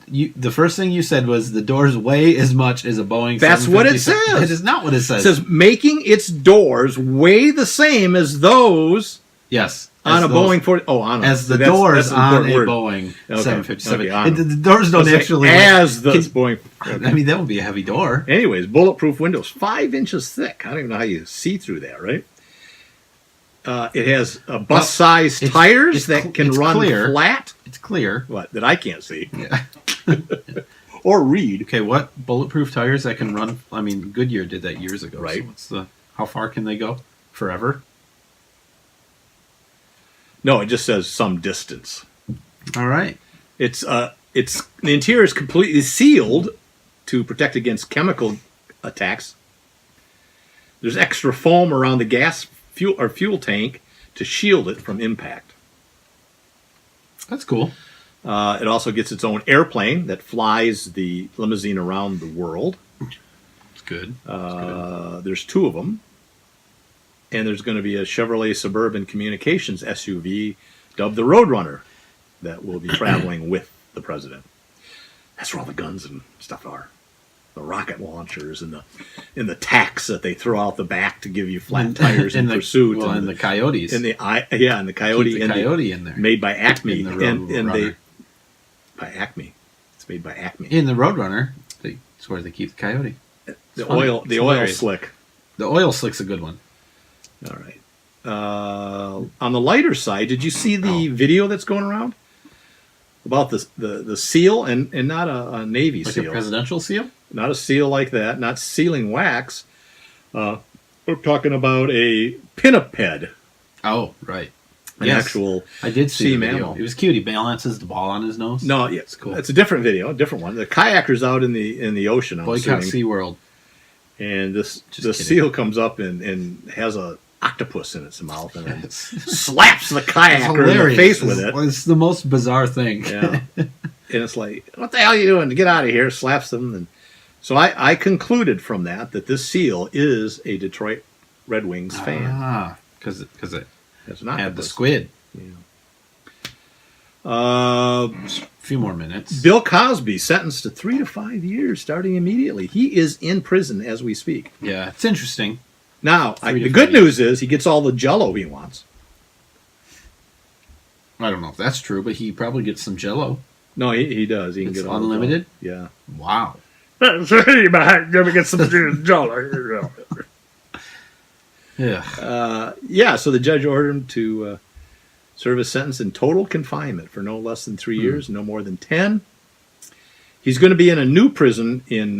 The first thing you said was the doors weigh as much as a Boeing 757. That's what it says. That is not what it says. It says making its doors weigh the same as those. Yes. On a Boeing 40. Oh, on a, as the doors on a Boeing 757. Okay, the doors don't actually. As the Boeing. Okay. I mean, that would be a heavy door. Anyways, bulletproof windows, 5 inches thick. I don't even know how you see through that, right? It has bus-sized tires that can run flat. It's clear. What? That I can't see. Yeah. Or read. Okay, what bulletproof tires that can run? I mean, Goodyear did that years ago. Right. So what's the How far can they go? Forever? No, it just says some distance. All right. It's the interior is completely sealed to protect against chemical attacks. There's extra foam around the fuel tank to shield it from impact. That's cool. It also gets its own airplane that flies the limousine around the world. It's good. There's 2 of them. And there's going to be a Chevrolet Suburban Communications SUV dubbed the Roadrunner that will be traveling with the president. That's where all the guns and stuff are. The rocket launchers and the tacks that they throw out the back to give you flat tires in pursuit. Well, and the coyotes. And the coyote. Keep the coyote in there. Made by Acme. In the Roadrunner. By Acme. It's made by Acme. In the Roadrunner, that's where they keep the coyote. The oil slick. The oil slick's a good one. All right. On the lighter side, did you see the video that's going around about the seal and not a Navy Like seal, a presidential seal? not a seal like that, not sealing wax. We're talking about a pinniped, Oh, right. an actual. I did see sea the video. mammal. It was cute. He balances the ball on his nose. No, yeah, It's cool. It's a different video, a different one. The kayakers out in the ocean, I'm Boycott assuming, SeaWorld. and the kidding. seal comes up and has a octopus in its mouth and then slaps the kayaker in the face with it. It's the most bizarre thing. Yeah. And it's like, what the hell are you doing? Get out of here. Slaps them. And so I concluded from that this seal is a Detroit Red Wings fan. Ah, because it That's an had the octopus. squid. Yeah. A few more minutes. Bill Cosby sentenced to 3 to 5 years starting immediately. He is in prison as we speak. Yeah, it's interesting. Now, 3 to the good 5 years. news is he gets all the Jell-O he wants. I don't know if that's true, but he probably gets some Jell-O. No, he does. He can It's get all the unlimited? Jell-O. Wow. Yeah. Never get some Jell-O. Yeah. So the judge ordered him to serve a sentence in total confinement for no less than 3 years, no more than 10. He's going to be in a new prison in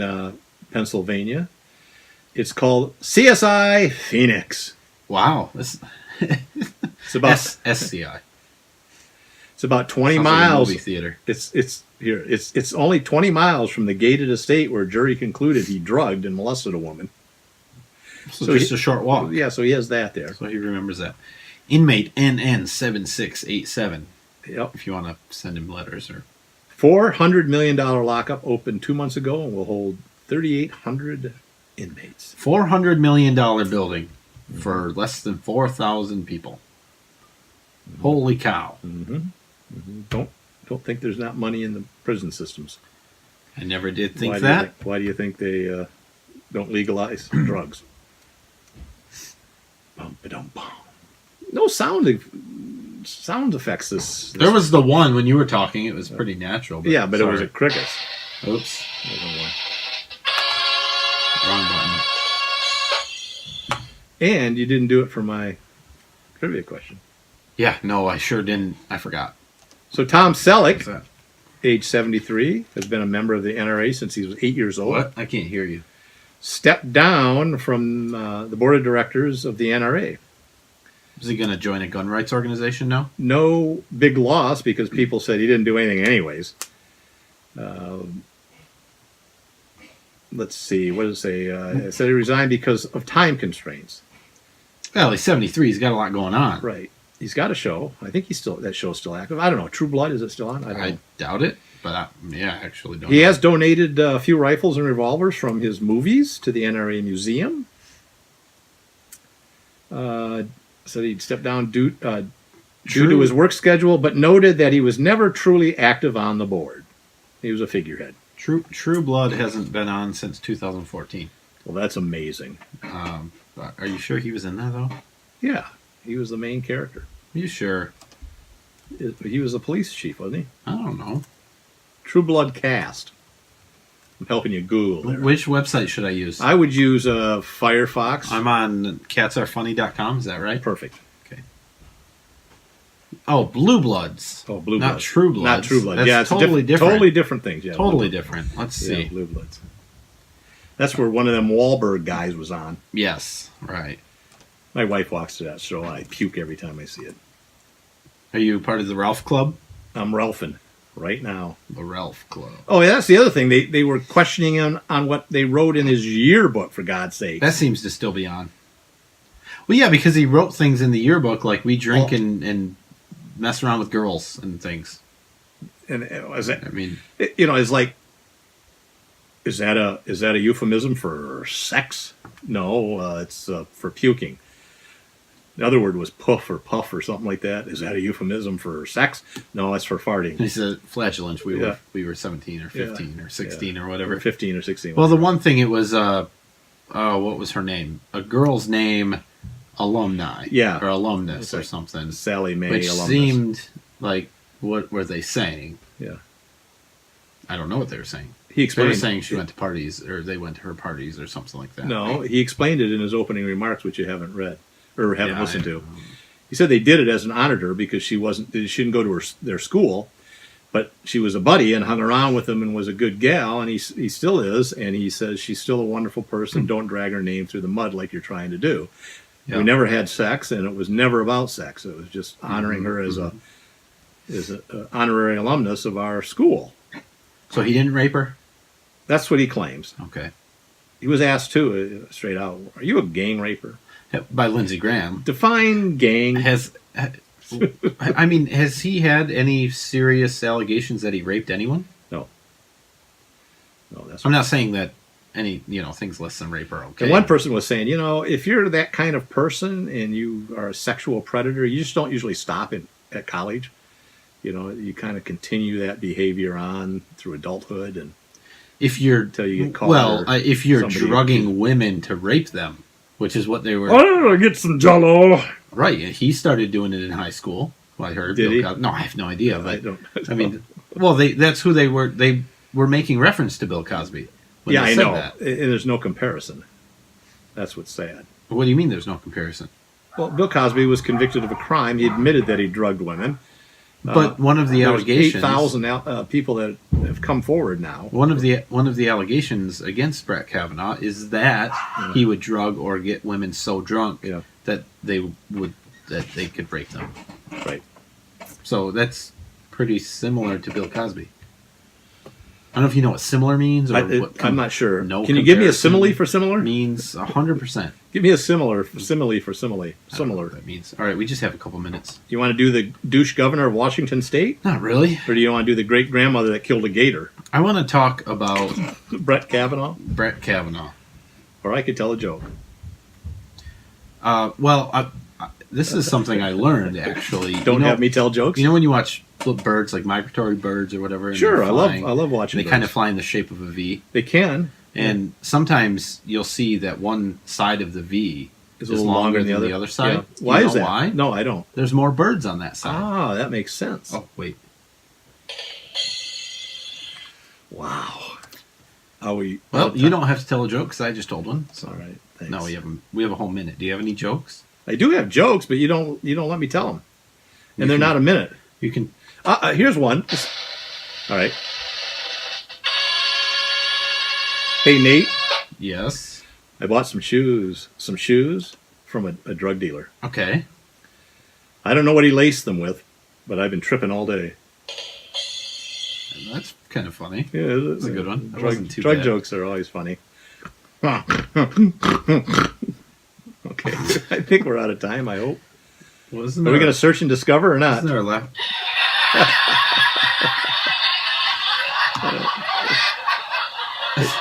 Pennsylvania. It's called CSI Phoenix. Wow. This It's about SCI. it's about 20 Sounds like a miles. movie theater. It's only 20 miles from the gated estate where a jury concluded he drugged and molested a woman. So So just he- a short walk. Yeah, so he has that there. So he remembers that. Inmate NN7687. Yep. If you want to send him letters or $400 million lockup opened 2 months ago and will hold 3,800 inmates. $400 million building for less than 4,000 people. Holy cow! Don't think there's not money in the prison systems. I never did think Why that. why do you think they don't legalize drugs? Bum, ba-dum, bum. No sound effects. This There was the one when you were talking. It was pretty natural. But yeah, but it was sorry. a crickets. Oops. Wrong button. And you didn't do it for my trivia question. Yeah, no, I sure didn't. I forgot. So Tom What's Selleck, that? age 73, has been a member of the NRA since he was 8 years old. What? I can't hear you. Stepped down from the board of directors of the NRA. Is he going to join a gun rights organization now? No big loss because people said he didn't do anything anyways. Let's see. What does it say? It said he resigned because of time constraints. Well, he's 73. He's got a lot going on. Right. He's got a show. I think that show's still active. I don't know. True Blood, is it still on? I don't know. I doubt it, but I actually don't. He know. has donated a few rifles and revolvers from his movies to the NRA Museum. Said he'd stepped down due to his work schedule, but noted that he was never truly active on the board. He was a figurehead. True Blood hasn't been on since 2014. Well, that's amazing. But are you sure he was in that though? Yeah, he was the main character. Are you sure? He was the police chief, wasn't he? I don't know. True Blood cast. I'm helping you Google there. Which website should I use? I would use Firefox. I'm on catsarefunny.com. Is that right? Perfect. Okay. Oh, Blue Bloods. Oh, Blue Not Bloods. True Bloods. Not True Blood. That's yeah, it's totally different. Totally different things. Yeah, Totally Blue different. Let's Bloods. see. Yeah, Blue Bloods. That's where one of them Wahlberg guys was on. Yes, right. My wife walks to that show, and I puke every time I see it. Are you part of the Ralph Club? I'm Ralphing right now. The Ralph Club. Oh, yeah, that's the other thing. They were questioning him on what they wrote in his yearbook, for God's sake. That seems to still be on. Well, yeah, because he wrote things in the yearbook like we drink and mess around with girls and things. And it was, I mean, it's like, is that a euphemism for sex? No, it's for puking. The other word was puff or puff or something like that. Is that a euphemism for sex? No, it's for farting. he said flatulence. We were 17 or 15 or 16 or whatever. Or 15 or 16. Well, the one thing it was, what was her name? A girl's name, alumni. Yeah. Or alumnus Like or something. Sally Mae Which alumnus. seemed like, what were they saying? Yeah. I don't know what they were saying. He They were explained. saying she went to parties, or they went to her parties, or something like that. No, he explained it in his opening remarks, which you haven't read or haven't Yeah, listened to. He said they did it as an honor to her because she didn't go to their school, but she was a buddy and hung around with them and was a good gal, and he still is. And he says she's still a wonderful person. Don't drag her name through the mud like you're trying to do. Yeah. We never had sex, and it was never about sex. It was just honoring her as a honorary alumnus of our school. So he didn't rape her? That's what he claims. Okay. He was asked too, straight out, "Are you a gang raper?" By Lindsey Graham. Define gang. Has he had any serious allegations that he raped anyone? No, that's. I'm not saying that any things less than rape are okay. And one person was saying, if you're that kind of person and you are a sexual predator, you just don't usually stop at college. You kind of continue that behavior on through adulthood, and if you're until you get caught. if you're somebody drugging women to rape them, which is what they were. Oh, get some Jell-O. Right, he started doing it in high school. Well, I heard. Did he? No, I have no idea. I But don't. I mean, well, that's who they were. They were making reference to Bill Cosby. When Yeah, they I said know. that. And there's no comparison. That's what's sad. What do you mean? There's no comparison? Well, Bill Cosby was convicted of a crime. He admitted that he drugged women. But one of the There's allegations, 8,000 people that have come forward now. one of the allegations against Brett Kavanaugh is that he would drug or get women so drunk that they could rape them. Right. So that's pretty similar to Bill Cosby. I don't know if you know what similar means, or I'm not sure. No Can you give me a comparison simile for similar? means 100%. Give me a simile for similar. I don't know what that means. All right, we just have a couple minutes. You want to do the douche governor of Washington State? Not really. Or do you want to do the great grandmother that killed a gator? I want to talk about Brett Kavanaugh? Brett Kavanaugh. Or I could tell a joke. This is something I learned, actually. Don't have me tell jokes? You know when you watch birds, like migratory birds or whatever? And Sure, they're I flying, love watching They birds. kind of fly in the shape of a V. They can. And sometimes you'll see that one side of the V Is a little longer than the other side. Yeah. Why You is know that? Why? No, I don't. There's more birds on that side. Ah, that makes sense. Oh, wait. Wow. Are we? Well, you don't have to tell a joke because I just told one. So. All right. Thanks. No, we have a whole minute. Do you have any jokes? I do have jokes, but you don't let me tell them, and they're not a minute. You can. Here's one. All right. Hey Nate, Yes. I bought some shoes from a drug dealer. Okay. I don't know what he laced them with, but I've been tripping all day. That's kind of funny. Yeah, That's a good one. That wasn't too Drug bad. jokes are always funny. Okay, I think we're out of time. I hope. Well, Are we going to search and discover or not? Isn't there a left?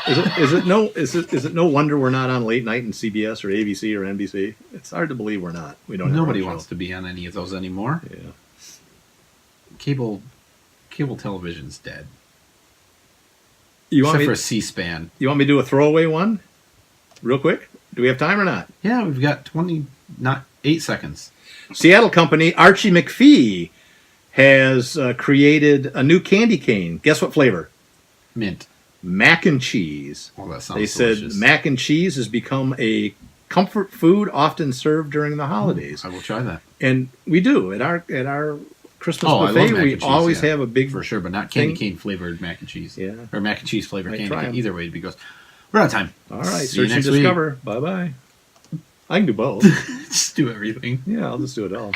Is it no wonder we're not on late night in CBS or ABC or NBC? It's hard to believe we're not. We don't. have Nobody our wants show. to be on any of those anymore. Yeah. Cable television's dead. You want Except me? for C-SPAN. You want me to do a throwaway one, real quick? Do we have time or not? Yeah, we've got 8 seconds. Seattle company Archie McPhee has created a new candy cane. Guess what flavor? Mint. Mac and cheese. Oh, that sounds They said delicious. mac and cheese has become a comfort food often served during the holidays. I will try that. And we do at our Christmas Oh, I love buffet. mac We and cheese, always yeah. have a big For sure, but not candy thing. cane flavored mac and cheese. Yeah. Or mac and cheese flavored Might candy try cane. 'em. Either way, it'd be gross. We're out of time. All right. See you Search and next week. discover. Bye-bye. I can do both. Just do everything. Yeah, I'll just do it all.